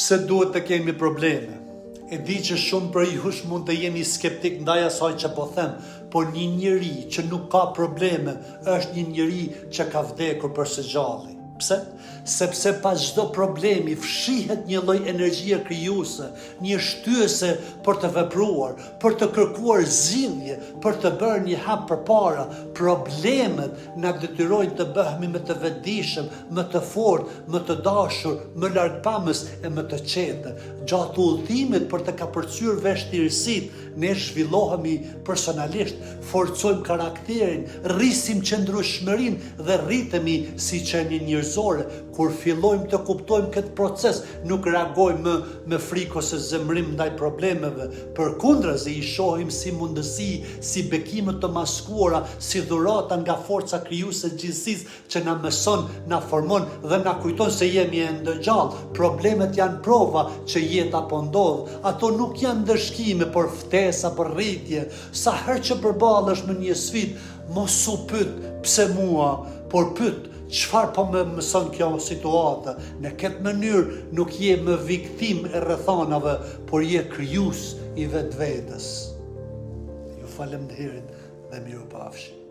Pse duhet të kemi probleme? E di që shumë për jush mund të jeni skeptik ndaj asaj që po them, por një njeri që nuk ka probleme është një njeri që ka vdekur për së gjalli. Pse? Sepse pas çdo problemi fshihet një lloj energjie krijuese, një shtyese për të vepruar, për të kërkuar zgjidhje, për të bërë një hap përpara. Problemet na detyrojnë të bëhemi më të vetëdijshëm, më të fortë, më të dashur, më largpamës e më të qetë. Gjatë udhëtimit për të kapërcyer vështirësitë, ne zhvillohemi personalisht, forcojmë karakterin, rrisim qëndrueshmërinë dhe rritemi si qenie njerëzore. Kur fillojmë të kuptojmë këtë proces, nuk reagojmë me frikë ose zemrim ndaj problemeve. Përkundrazi i shohim si mundësi, si bekime të maskuara, si dhurata nga forca krijuese e gjithësisë që na mëson, na formon dhe na kujton se jemi ende gjallë. Problemet janë prova që jeta po ndodh. Ato nuk janë dëshkime, por ftesa për rritje. Sa herë që përballesh me një sfidë, mos u pyet pse mua, por pyet çfarë po më mëson kjo situatë. Në këtë mënyrë nuk je më viktim e rrethonave, por je krijues i vetvetes. Ju falenderit dhe mirupafshim.